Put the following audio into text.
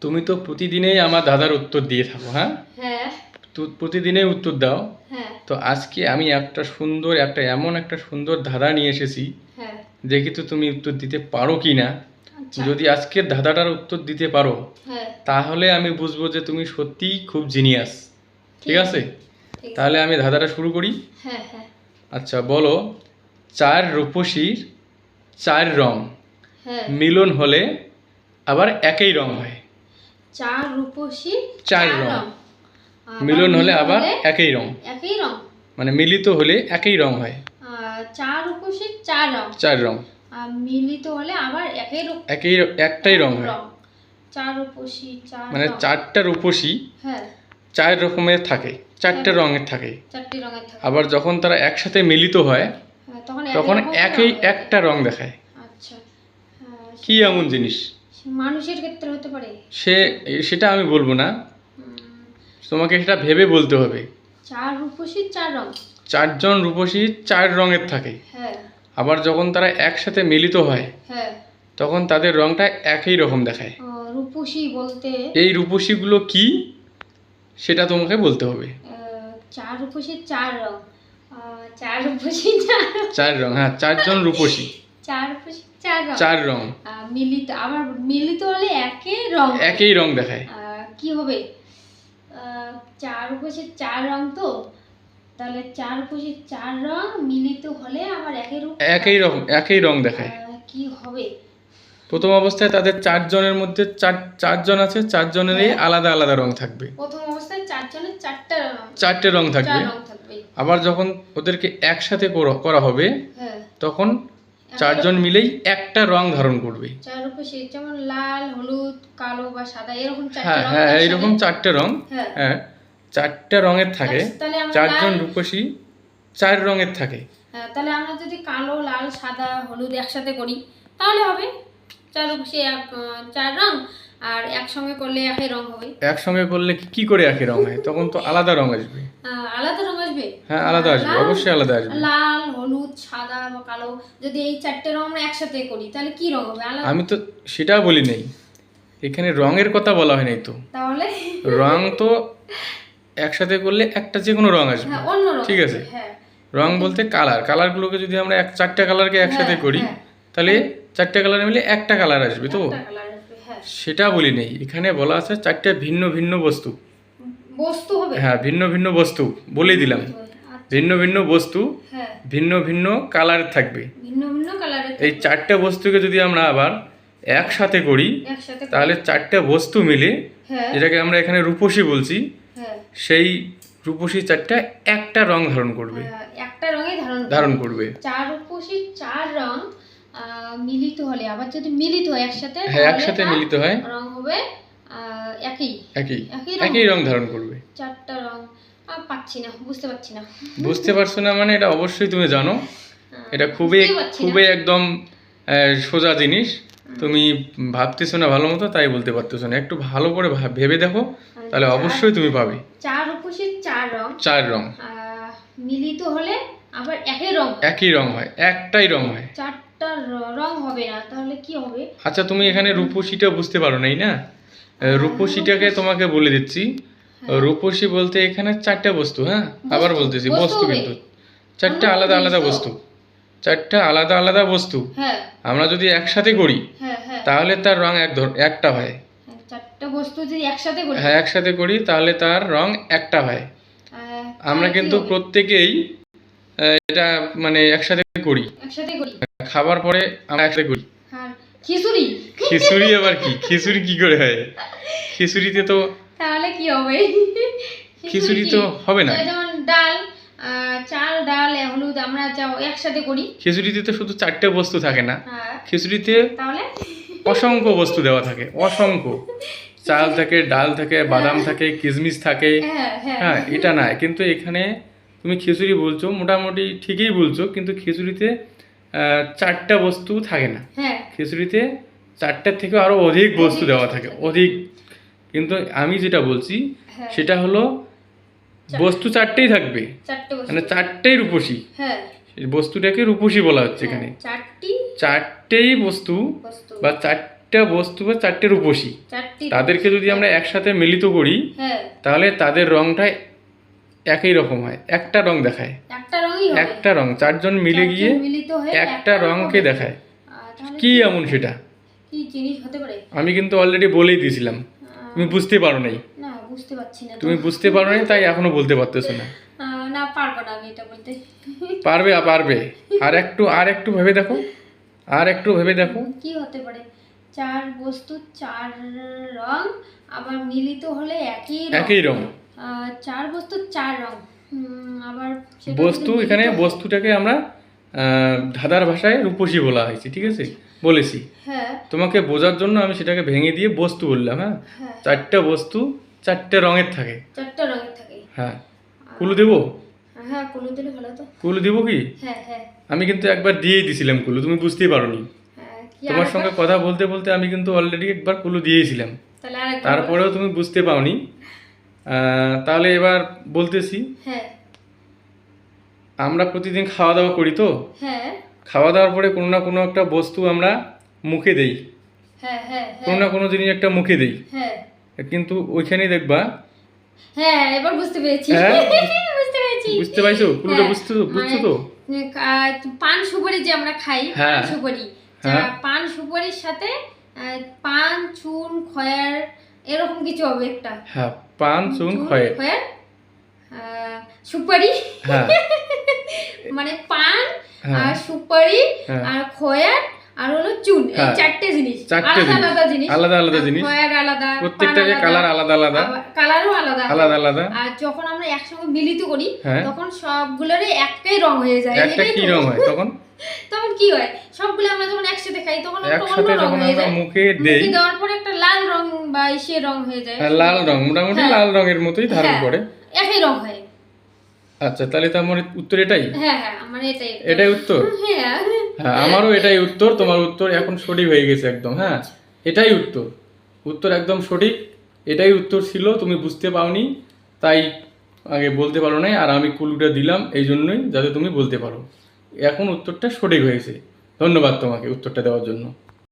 তুমি তো প্রতিদিনই আমার দাদার উত্তর দিয়ে থাকো, হ্যাঁ? হ্যাঁ তো প্রতিদিনই উত্তর দাও। হ্যাঁ তো আজকে আমি এমন একটা সুন্দর ধাঁধা নিয়ে এসেছি, হ্যাঁ দেখি তো তুমি উত্তর দিতে পারো কি না। আচ্ছা যদি আজকের ধাঁধাটার উত্তর দিতে পারো হ্যাঁ তাহলে আমি বুঝবো যে তুমি সত্যিই খুব জিনিয়াস। ঠিক আছে, ঠিক আছে। তাহলে আমি ধাঁধাটা শুরু করি। হ্যাঁ হ্যাঁ আচ্ছা বলো, চার রূপসীর চার রং হ্যাঁ মিলন হলে আবার একই রং হয়। চার রূপসী চার রং আবার মিলন হলে আবার একই রং, একই রং। মানে মিলিত হলে একই রং হয়। চার রূপসী চার রং চার রং মিলিত হলে আবার একটাই রং হয়। চার রূপসী চার মানে রং। চারটা রূপসী হ্যাঁ চার রকমের থাকে, চারটে রঙের থাকে। চারটি রঙের থাকে। আবার যখন তারা একসাথে মিলিত হয় হ্যাঁ, তখন একই রকম রং। একটা রং দেখায়। আচ্ছা কি এমন জিনিস? মানুষের ক্ষেত্রে হতে পারে। সেটা আমি বলবো না, তোমাকে সেটা ভেবে বলতে হবে। চার রূপসী চার রং। চারজন রূপসী চার রঙের থাকে। হ্যাঁ আবার যখন তারা একসাথে মিলিত হয় হ্যাঁ তখন তাদের রংটা একই রকম দেখায়। রূপসী বলতে এই রূপসীগুলো কি সেটা তোমাকে বলতে হবে। চার রূপসী চার রং। চার রূপসী চার রং। চার রং, হ্যাঁ, চারজন রূপসী চার রূপসী চার রং। চার রং মিলিত আবার মিলিত হলে একই রং দেখায়। কি হবে? চার রূপসী চার রং, তো তাহলে চার রূপসী চার রং মিলিত হলে আবার একই রং দেখায়। কি হবে? প্রথম অবস্থায় তাদের চারজনের মধ্যে চারজন আছে, চারজনেরই আলাদা আলাদা রং থাকবে। প্রথম অবস্থায় চারজনের চারটে রং থাকবে। আবার যখন ওদেরকে একসাথে করা হবে হ্যাঁ তখন চারজন মিলেই একটা রং ধারণ করবে। চার রূপসী যেমন লাল, হলুদ, কালো বা সাদা, এরকম চারটে হ্যাঁ রং। হ্যাঁ, এইরকম চারটে রং। হ্যাঁ, চারটে রঙের থাকে। তাহলে আমরা চারজন রূপসী চার রঙের থাকে। হ্যাঁ, তাহলে আমরা যদি কালো, লাল, সাদা, হলুদ একসাথে করি তাহলে হবে চার রূপসী চার রং। আর একসঙ্গে করলে একই রং হবে। একসঙ্গে করলে কি করে একই রং হয়? তখন তো আলাদা রং আসবে। আলাদা রং আসবে। হ্যাঁ, আলাদা আসবে, অবশ্যই আলাদা আসবে। লাল, হলুদ, সাদা বা কালো, যদি এই চারটে রং আমরা একসাথে করি তাহলে কি রং হবে? আলাদা। আমি তো সেটা বলি নাই, এখানে রঙের কথা বলা হয় নাই তো। তাহলে রং তো একসাথে করলে একটা যে কোনো রং আসবে। হ্যাঁ, অন্য রং। ঠিক আছে, হ্যাঁ, রং বলতে কালারগুলোকে যদি আমরা চারটা কালারকে একসাথে করি তাহলে চারটে কালার মিলে একটা কালার আসবে। তো একটা কালার আসবে। হ্যাঁ, সেটা বলি নেই, এখানে বলা আছে চারটে ভিন্ন ভিন্ন বস্তু। বস্তু হবে। হ্যাঁ, ভিন্ন ভিন্ন বস্তু বলে দিলাম। ভিন্ন ভিন্ন বস্তু হ্যাঁ, ভিন্ন ভিন্ন কালার থাকবে। ভিন্ন ভিন্ন কালারের। এই চারটে বস্তুকে যদি আমরা আবার একসাথে করি একসাথে তাহলে চারটে বস্তু মিলে, হ্যাঁ, যেটাকে আমরা এখানে রূপসী বলছি, হ্যাঁ, সেই রূপসী চারটা একটা রং ধারণ করবে। একটা রঙে ধারণ করবে। চার রূপসী চার রং মিলিত হলে, আবার যদি মিলিত হয় একসাথে, হ্যাঁ, একসাথে মিলিত হয় রং হবে একই একই রং ধারণ করবে। চারটা রং পাচ্ছি না, বুঝতে পারছি না। বুঝতে পারছো না মানে? এটা অবশ্যই তুমি জানো, এটা খুবই একদম সোজা জিনিস। তুমি ভাবতেছো না ভালো মতো, তাই বলতে পারতেছো না। একটু ভালো করে ভেবে দেখো, তাহলে অবশ্যই তুমি পাবে। চার রূপসী চার রং মিলিত হলে আবার একই রং হয়, একটাই রং হয়। চারটা রং হবে না, তাহলে কি হবে? আচ্ছা, তুমি এখানে রূপসীটা বুঝতে পারো নাই না? রূপসীটাকে তোমাকে বলে দিচ্ছি। রূপসী বলতে এখানে চারটা বস্তু। হ্যাঁ, আবার বলতেছি, বস্তু কিন্তু চারটা আলাদা আলাদা বস্তু। চারটা আলাদা আলাদা বস্তু আমরা যদি একসাথে করি তাহলে তার রং একটা হয়। চারটা বস্তু যদি একসাথে করি, হ্যাঁ, একসাথে করি তাহলে তার রং একটা হয়। আমরা কিন্তু প্রত্যেকেই এটা মানে একসাথে করি। খাবার পরে আমরা একসাথে করি। খিচুড়ি আবার কি? খিচুড়ি কি করে হয়? খিচুড়িতে তো তাহলে কি হবে? খিচুড়ি তো হবে না। যেমন ডাল, চাল, ডাল, হলুদ আমরা একসাথে করি। খিচুড়িতে তো শুধু চারটে বস্তু থাকে না, খিচুড়িতে তাহলে অসংখ্য বস্তু দেওয়া থাকে, অসংখ্য। চাল থাকে, ডাল থাকে, বাদাম থাকে, কিশমিশ থাকে। হ্যাঁ, এটা না, কিন্তু এখানে তুমি খিচুড়ি বলছো, মোটামুটি ঠিকই বলছো, কিন্তু খিচুড়িতে চারটা বস্তু থাকে না। খিচুড়িতে চারটার থেকে আরো অধিক বস্তু দেওয়া থাকে, অধিক। কিন্তু আমি যেটা বলছি সেটা হলো বস্তু চারটেই থাকবে, মানে চারটেই রূপসী। বস্তুটাকে রূপসী বলা হচ্ছে এখানে। চারটেই বস্তু বা চারটা বস্তু বা চারটে রূপসী, চারটি তাদেরকে যদি আমরা একসাথে মিলিত করি হ্যাঁ তাহলে তাদের রংটা একই রকম হয়, একটা রং দেখায়, একটা রঙই হবে, একটা রং চারজন মিলে গিয়ে চারজন মিলিত হয়ে একটা রংকে হবে। দেখায়। তাহলে কি এমন সেটা কি জিনিস হতে পারে? আমি কিন্তু অলরেডি বলেই দিয়েছিলাম, তুমি বুঝতে পারো নাই, না বুঝতে পারছি না তো। তুমি বুঝতে পারো নাই তাই এখনো বলতে পারতেছো না। না পারবো না আমি এটা বলতে। পারবে পারবে, আর একটু ভেবে দেখো, আর একটু ভেবে দেখো। কি হতে পারে? চার বস্তু চার রং আবার মিলিত হলে একই রং। চার বস্তু চার রং আবার সেটা বস্তু যদি এখানে মিলিত হয়- বস্তুটাকে আমরা ধাঁধার ভাষায় রূপসী বলা হয়েছে, ঠিক আছে, বলেছি। হ্যাঁ তোমাকে বোঝার জন্য আমি সেটাকে ভেঙে দিয়ে বস্তু বললাম। হ্যাঁ, হ্যাঁ চারটা বস্তু চারটে রঙের থাকে। চারটা রঙের থাকে। হ্যাঁ, কুলু দেবো? হ্যাঁ কুলু দিলে ভালো তো। কুলু দেবো কি? হ্যাঁ হ্যাঁ আমি কিন্তু একবার দিয়েই দিছিলাম কুলু, তুমি বুঝতেই পারোনি। হ্যাঁ, কি তোমার আরেকবার? সঙ্গে কথা বলতে বলতে আমি কিন্তু অলরেডি একবার কুলু দিয়েছিলাম, তাহলে আরেকবার বলো। তারপরেও তুমি বুঝতে পাওনি। তাহলে এবার বলতেছি, হ্যাঁ আমরা প্রতিদিন খাওয়া দাওয়া করি তো, হ্যাঁ খাওয়া দাওয়ার পরে কোনো না কোনো একটা বস্তু আমরা মুখে দেই, হ্যাঁ হ্যাঁ কোনো না কোনো জিনিস একটা মুখে দেই, হ্যাঁ কিন্তু ওইখানেই দেখবা। হ্যাঁ এবার বুঝতে পেরেছি। হ্যাঁ? বুঝতে পেরেছি। বুঝতে পারছো? পুরোটা হ্যাঁ, বুঝছো তো? পান সুপারি যে আমরা খাই, হ্যাঁ। পান সুপারি, হ্যাঁ। পান সুপারির সাথে পান চুন খয়ার এরকম কিছু হবে একটা। হ্যাঁ, পান চুন খয়ের। খয়ার সুপারি হ্যাঁ মানে পান হ্যাঁ। আর সুপারি হ্যাঁ। আর খয়ার আর হলো চুন, এই হ্যাঁ। চারটে জিনিস, চারটে আলাদা জিনিস। আলাদা জিনিস, আলাদা আলাদা জিনিস। খয়ার আলাদা, প্রত্যেকটারই কালার আলাদা আলাদা, কালারও আলাদা আলাদা আলাদা। আর যখন আমরা একসঙ্গে মিলিত করি হ্যাঁ। তখন সবগুলোরই একটাই রং হয়ে যায়। একটা এটাই কি তো। রং হয় তখন? তখন কি হয়, সবগুলো আমরা যখন একসাথে খাই তখন একটা একসাথে অন্য রং যখন হয়ে আমরা যায়, মুখে দেই, মুখে দেওয়ার পরে একটা লাল রং বা ইসে রং হয়ে যায়। হ্যাঁ, লাল রং, মোটামুটি হ্যাঁ। লাল রঙের মতোই ধারণ হ্যাঁ, করে। একই রং হয়। আচ্ছা, তাহলে তো আমার উত্তর এটাই। হ্যাঁ হ্যাঁ আমার এটাই এটাই উত্তর। হ্যাঁ হ্যাঁ, আমারও এটাই উত্তর। তোমার উত্তর এখন সঠিক হয়ে গেছে একদম। হ্যাঁ, এটাই উত্তর, উত্তর একদম সঠিক। এটাই উত্তর ছিল, তুমি বুঝতে পাওনি তাই আগে বলতে পারো নাই, আর আমি কুলুটা দিলাম এই জন্যই যাতে তুমি বলতে পারো। এখন উত্তরটা সঠিক হয়েছে। ধন্যবাদ তোমাকে উত্তরটা দেওয়ার জন্য।